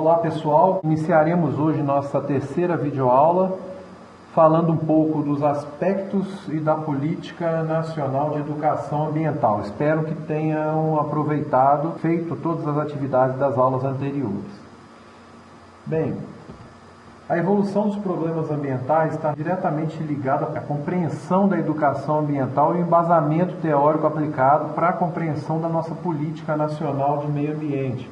Olá pessoal, iniciaremos hoje nossa terceira videoaula falando um pouco dos aspectos e da política nacional de educação ambiental. Espero que tenham aproveitado, feito todas as atividades das aulas anteriores. Bem, a evolução dos problemas ambientais está diretamente ligada à compreensão da educação ambiental e o embasamento teórico aplicado para a compreensão da nossa política nacional de meio ambiente.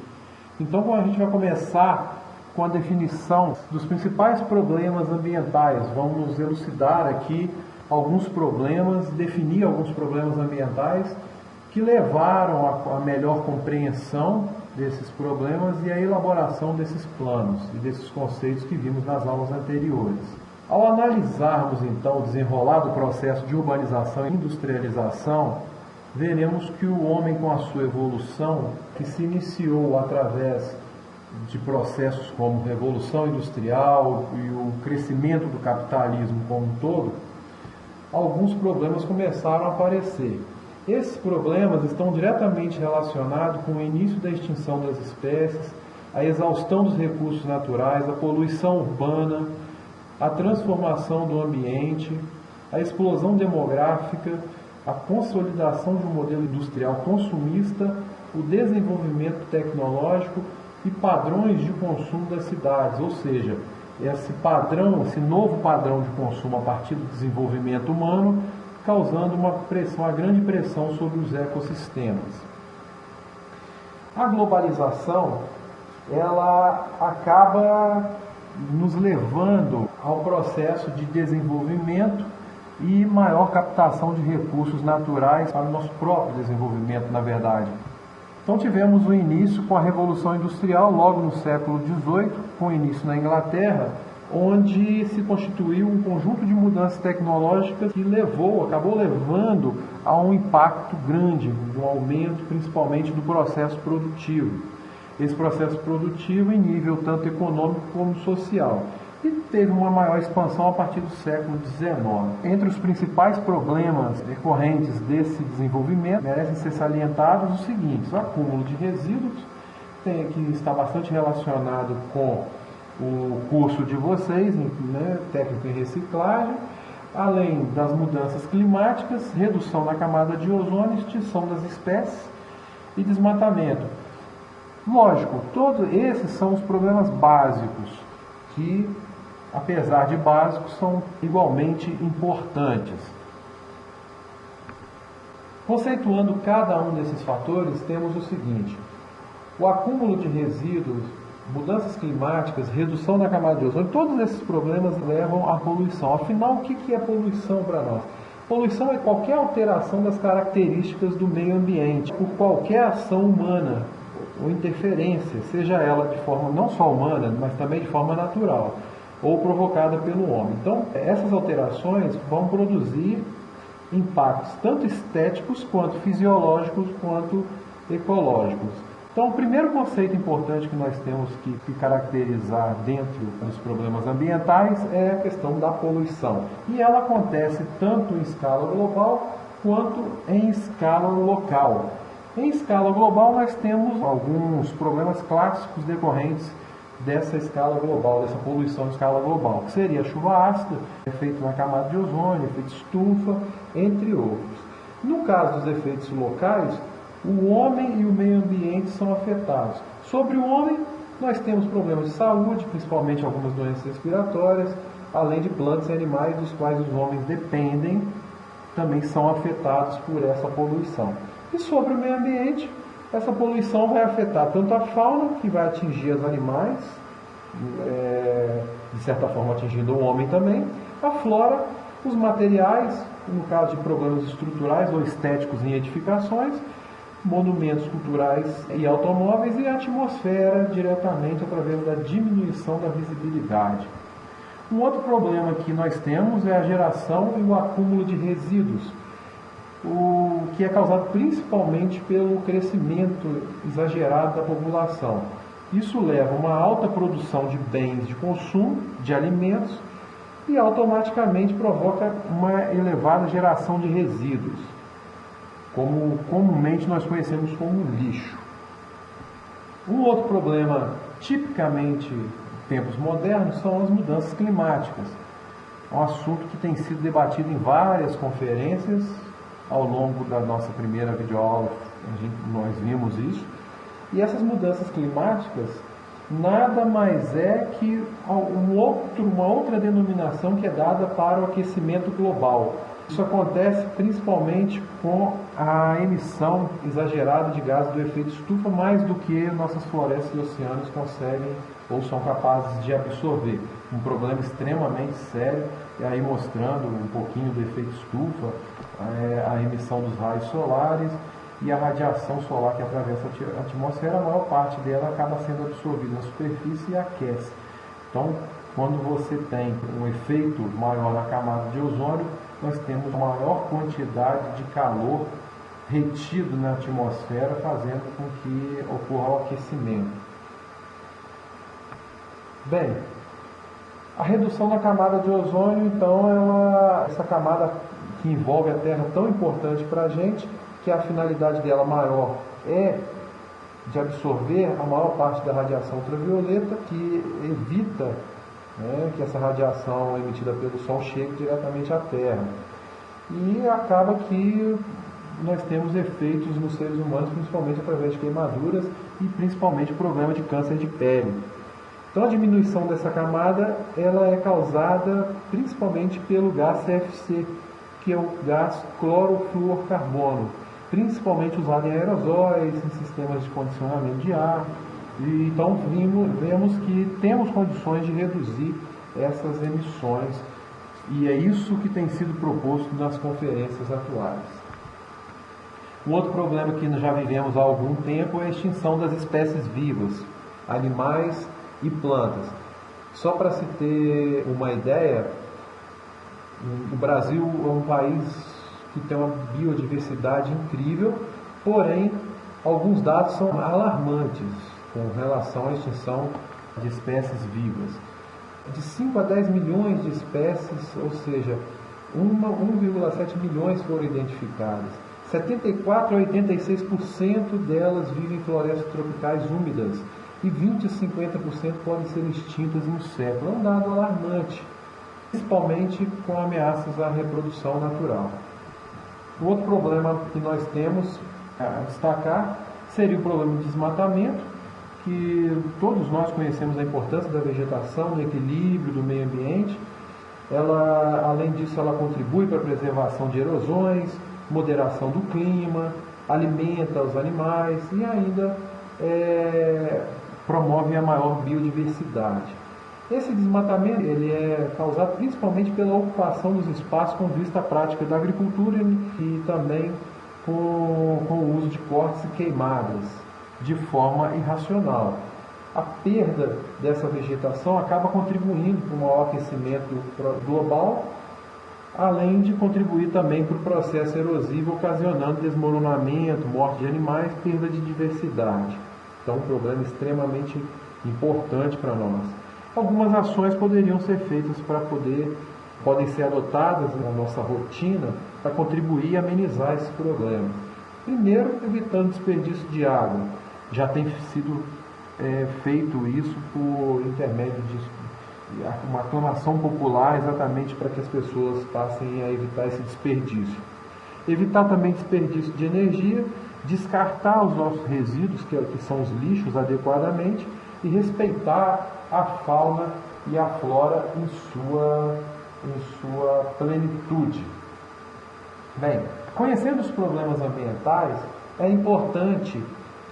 Então, a gente vai começar com a definição dos principais problemas ambientais. Vamos elucidar aqui alguns problemas, definir alguns problemas ambientais que levaram à melhor compreensão desses problemas e à elaboração desses planos e desses conceitos que vimos nas aulas anteriores. Ao analisarmos, então, o desenrolar do processo de urbanização e industrialização, veremos que o homem, com a sua evolução, que se iniciou através de processos como Revolução Industrial e o crescimento do capitalismo como um todo, alguns problemas começaram a aparecer. Esses problemas estão diretamente relacionados com o início da extinção das espécies, a exaustão dos recursos naturais, a poluição urbana, a transformação do ambiente, a explosão demográfica, a consolidação de um modelo industrial consumista, o desenvolvimento tecnológico e padrões de consumo das cidades, ou seja, esse novo padrão de consumo a partir do desenvolvimento humano, causando uma grande pressão sobre os ecossistemas. A globalização, ela acaba nos levando ao processo de desenvolvimento e maior captação de recursos naturais para o nosso próprio desenvolvimento, na verdade. Então tivemos o início com a Revolução Industrial, logo no século XVIII, com início na Inglaterra, onde se constituiu um conjunto de mudanças tecnológicas que acabou levando a um impacto grande, um aumento principalmente do processo produtivo. Esse processo produtivo em nível tanto econômico como social. E teve uma maior expansão a partir do século XIX. Entre os principais problemas decorrentes desse desenvolvimento, merecem ser salientados os seguintes: o acúmulo de resíduos, que está bastante relacionado com o curso de vocês, né, técnico em reciclagem, além das mudanças climáticas, redução da camada de ozônio, extinção das espécies e desmatamento. Lógico, todos esses são os problemas básicos que, apesar de básicos, são igualmente importantes. Conceituando cada um desses fatores, temos o seguinte: o acúmulo de resíduos, mudanças climáticas, redução da camada de ozônio, todos esses problemas levam à poluição. Afinal, o que é poluição para nós? Poluição é qualquer alteração das características do meio ambiente por qualquer ação humana ou interferência, seja ela de forma não só humana, mas também de forma natural ou provocada pelo homem. Então, essas alterações vão produzir impactos tanto estéticos, quanto fisiológicos, quanto ecológicos. Então, o primeiro conceito importante que nós temos que caracterizar dentro dos problemas ambientais é a questão da poluição. E ela acontece tanto em escala global, quanto em escala local. Em escala global, nós temos alguns problemas clássicos decorrentes dessa escala global, dessa poluição em escala global, que seria a chuva ácida, efeito na camada de ozônio, efeito estufa, entre outros. No caso dos efeitos locais, o homem e o meio ambiente são afetados. Sobre o homem, nós temos problemas de saúde, principalmente algumas doenças respiratórias, além de plantas e animais dos quais os homens dependem, também são afetados por essa poluição. E sobre o meio ambiente, essa poluição vai afetar tanto a fauna, que vai atingir os animais, de certa forma atingindo o homem também, a flora, os materiais, no caso de problemas estruturais ou estéticos em edificações, monumentos culturais e automóveis, e a atmosfera diretamente através da diminuição da visibilidade. Um outro problema que nós temos é a geração e o acúmulo de resíduos, o que é causado principalmente pelo crescimento exagerado da população. Isso leva a uma alta produção de bens de consumo, de alimentos, e automaticamente provoca uma elevada geração de resíduos, como comumente nós conhecemos como lixo. Um outro problema tipicamente tempos modernos são as mudanças climáticas. É um assunto que tem sido debatido em várias conferências. Ao longo da nossa primeira videoaula nós vimos isso. E essas mudanças climáticas nada mais é que uma outra denominação que é dada para o aquecimento global. Isso acontece principalmente com a emissão exagerada de gases do efeito estufa, mais do que nossas florestas e oceanos conseguem ou são capazes de absorver. Um problema extremamente sério, e aí mostrando um pouquinho do efeito estufa, a emissão dos raios solares e a radiação solar que atravessa a atmosfera. A maior parte dela acaba sendo absorvida na superfície e aquece. Então, quando você tem um efeito maior na camada de ozônio, nós temos maior quantidade de calor retido na atmosfera, fazendo com que ocorra o aquecimento. Bem, a redução da camada de ozônio, então, essa camada que envolve a Terra tão importante para a gente, que a finalidade dela maior é de absorver a maior parte da radiação ultravioleta, que evita que essa radiação emitida pelo Sol chegue diretamente à Terra. E acaba que nós temos efeitos nos seres humanos, principalmente através de queimaduras e principalmente o problema de câncer de pele. Então a diminuição dessa camada ela é causada principalmente pelo gás CFC, que é o gás clorofluorcarbono, principalmente usado em aerosóis, em sistemas de condicionamento de ar. E então vemos que temos condições de reduzir essas emissões, e é isso que tem sido proposto nas conferências atuais. Um outro problema que já vivemos há algum tempo é a extinção das espécies vivas, animais e plantas. Só para se ter uma ideia, o Brasil é um país que tem uma biodiversidade incrível, porém alguns dados são alarmantes com relação à extinção de espécies vivas. De 5 a 10 milhões de espécies, ou seja, 1,7 milhões foram identificadas. 74 a 86% delas vivem em florestas tropicais úmidas e 20 a 50% podem ser extintas em um século. É um dado alarmante, principalmente com ameaças à reprodução natural. O outro problema que nós temos a destacar seria o problema de desmatamento, que todos nós conhecemos a importância da vegetação, do equilíbrio do meio ambiente. Além disso, ela contribui para a preservação de erosões, moderação do clima, alimenta os animais e ainda promove a maior biodiversidade. Esse desmatamento ele é causado principalmente pela ocupação dos espaços com vista à prática da agricultura e também com o uso de cortes e queimadas de forma irracional. A perda dessa vegetação acaba contribuindo para o maior aquecimento global, além de contribuir também para o processo erosivo, ocasionando desmoronamento, morte de animais, perda de diversidade. Então, um problema extremamente importante para nós. Algumas ações poderiam ser feitas podem ser adotadas na nossa rotina para contribuir e amenizar esses problemas. Primeiro, evitando desperdício de água. Já tem sido feito isso por intermédio de uma aclamação popular, exatamente para que as pessoas passem a evitar esse desperdício. Evitar também desperdício de energia, descartar os nossos resíduos, que são os lixos, adequadamente, e respeitar a fauna e a flora em sua plenitude. Bem, conhecendo os problemas ambientais, é importante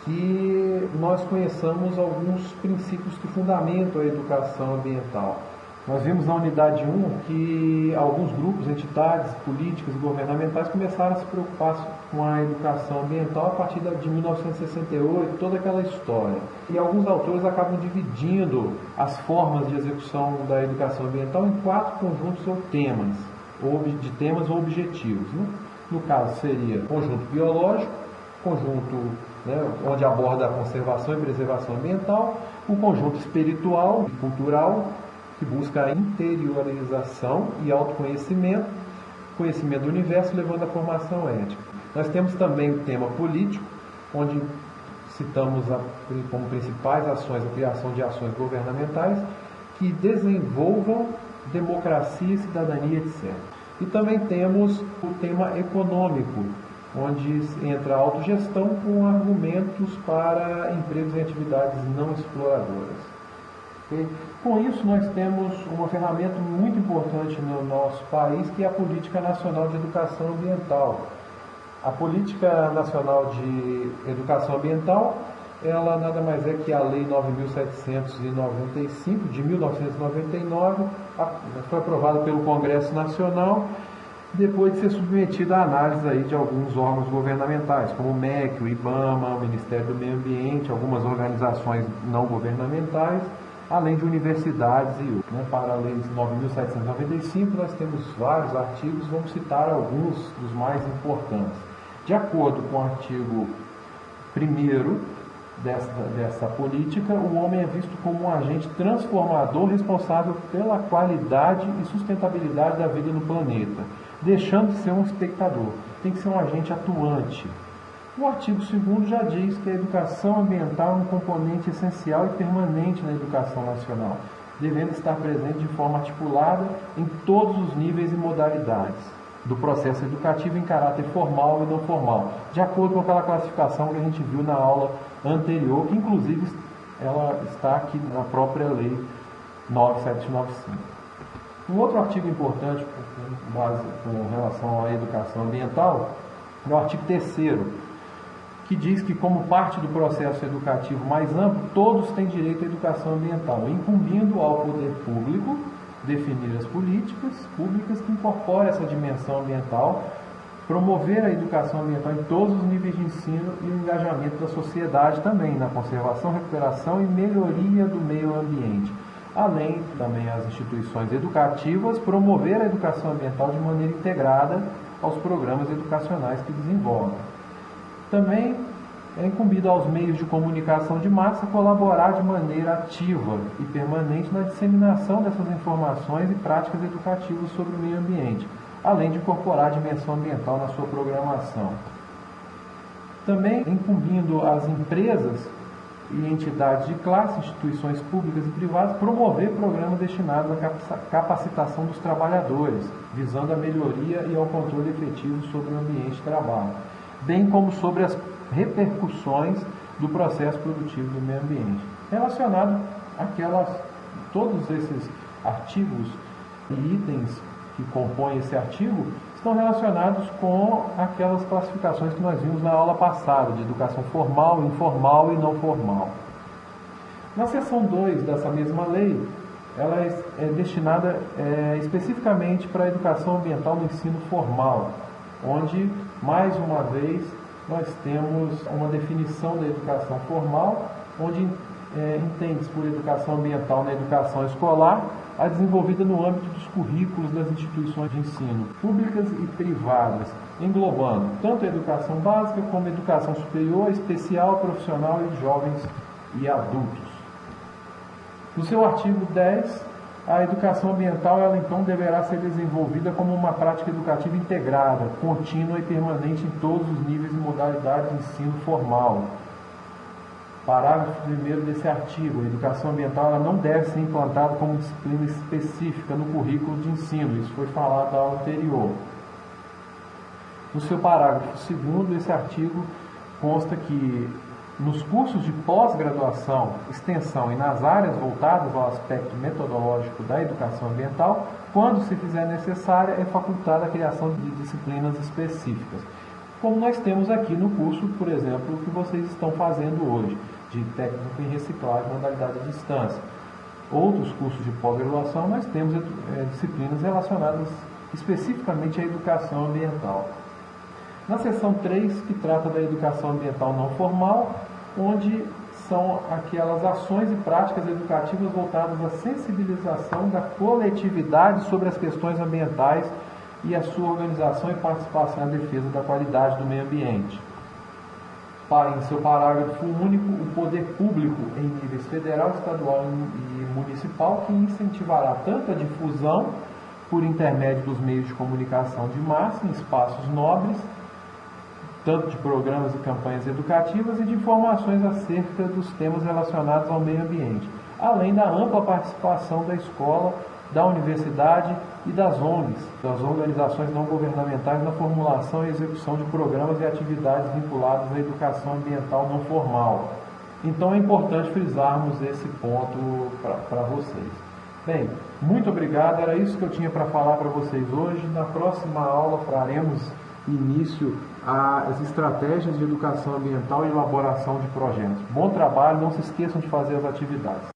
que nós conheçamos alguns princípios que fundamentam a educação ambiental. Nós vimos na unidade 1 que alguns grupos, entidades políticas e governamentais começaram a se preocupar com a educação ambiental a partir de 1968, toda aquela história. E alguns autores acabam dividindo as formas de execução da educação ambiental em 4 conjuntos ou temas ou objetivos. No caso seria conjunto biológico, conjunto onde aborda a conservação e preservação ambiental, o conjunto espiritual e cultural, que busca a interiorização e autoconhecimento, conhecimento do universo, levando à formação ética. Nós temos também o tema político, onde citamos como principais ações a criação de ações governamentais que desenvolvam democracia, cidadania, etc. E também temos o tema econômico, onde entra a autogestão com argumentos para empregos em atividades não exploradoras. E, com isso, nós temos uma ferramenta muito importante no nosso país, que é a Política Nacional de Educação Ambiental. A Política Nacional de Educação Ambiental, ela nada mais é que a Lei 9.795, de 1999, foi aprovada pelo Congresso Nacional, depois de ser submetida à análise aí de alguns órgãos governamentais, como o MEC, o IBAMA, o Ministério do Meio Ambiente, algumas organizações não governamentais, além de universidades e outros. Para a Lei 9.795, nós temos vários artigos, vamos citar alguns dos mais importantes. De acordo com o artigo 1º dessa política, o homem é visto como um agente transformador responsável pela qualidade e sustentabilidade da vida no planeta, deixando de ser um espectador, tem que ser um agente atuante. O artigo 2º já diz que a educação ambiental é um componente essencial e permanente na educação nacional, devendo estar presente de forma articulada em todos os níveis e modalidades do processo educativo em caráter formal e não formal, de acordo com aquela classificação que a gente viu na aula anterior, que inclusive ela está aqui na própria Lei 9.795. Um outro artigo importante com relação à educação ambiental é o artigo 3º, que diz que, como parte do processo educativo mais amplo, todos têm direito à educação ambiental, incumbindo ao poder público definir as políticas públicas que incorporem essa dimensão ambiental, promover a educação ambiental em todos os níveis de ensino e o engajamento da sociedade também na conservação, recuperação e melhoria do meio ambiente, além também as instituições educativas promover a educação ambiental de maneira integrada aos programas educacionais que desenvolvem. Também é incumbido aos meios de comunicação de massa colaborar de maneira ativa e permanente na disseminação dessas informações e práticas educativas sobre o meio ambiente, além de incorporar a dimensão ambiental na sua programação. Também incumbindo as empresas e entidades de classe, instituições públicas e privadas, promover programas destinados à capacitação dos trabalhadores, visando a melhoria e ao controle efetivo sobre o ambiente de trabalho, bem como sobre as repercussões do processo produtivo do meio ambiente. Relacionado todos esses artigos e itens que compõem esse artigo estão relacionados com aquelas classificações que nós vimos na aula passada, de educação formal, informal e não formal. Na seção 2 dessa mesma lei, ela é destinada especificamente para a educação ambiental no ensino formal, onde, mais uma vez, nós temos uma definição da educação formal, onde entende-se por educação ambiental na educação escolar, a desenvolvida no âmbito dos currículos das instituições de ensino, públicas e privadas, englobando tanto a educação básica como a educação superior, especial, profissional e jovens e adultos. No seu artigo 10, a educação ambiental, ela então deverá ser desenvolvida como uma prática educativa integrada, contínua e permanente em todos os níveis e modalidades de ensino formal. Parágrafo 1º desse artigo: a educação ambiental ela não deve ser implantada como disciplina específica no currículo de ensino, isso foi falado na aula anterior. No seu parágrafo 2º, esse artigo consta que nos cursos de pós-graduação, extensão e nas áreas voltadas ao aspecto metodológico da educação ambiental, quando se fizer necessária, é facultada a criação de disciplinas específicas. Como nós temos aqui no curso, por exemplo, que vocês estão fazendo hoje, de técnico em reciclagem, modalidade de distância. Outros cursos de pós-graduação, nós temos disciplinas relacionadas especificamente à educação ambiental. Na seção 3, que trata da educação ambiental não formal, onde são aquelas ações e práticas educativas voltadas à sensibilização da coletividade sobre as questões ambientais e a sua organização e participação na defesa da qualidade do meio ambiente. Em seu parágrafo único, o poder público em níveis federal, estadual e municipal, que incentivará tanto a difusão por intermédio dos meios de comunicação de massa em espaços nobres, tanto de programas e campanhas educativas e de informações acerca dos temas relacionados ao meio ambiente, além da ampla participação da escola, da universidade e das ONGs, das organizações não governamentais, na formulação e execução de programas e atividades vinculadas à educação ambiental não formal. Então é importante frisarmos esse ponto para vocês. Bem, muito obrigado, era isso que eu tinha para falar para vocês hoje. Na próxima aula faremos início às estratégias de educação ambiental e elaboração de projetos. Bom trabalho, não se esqueçam de fazer as atividades.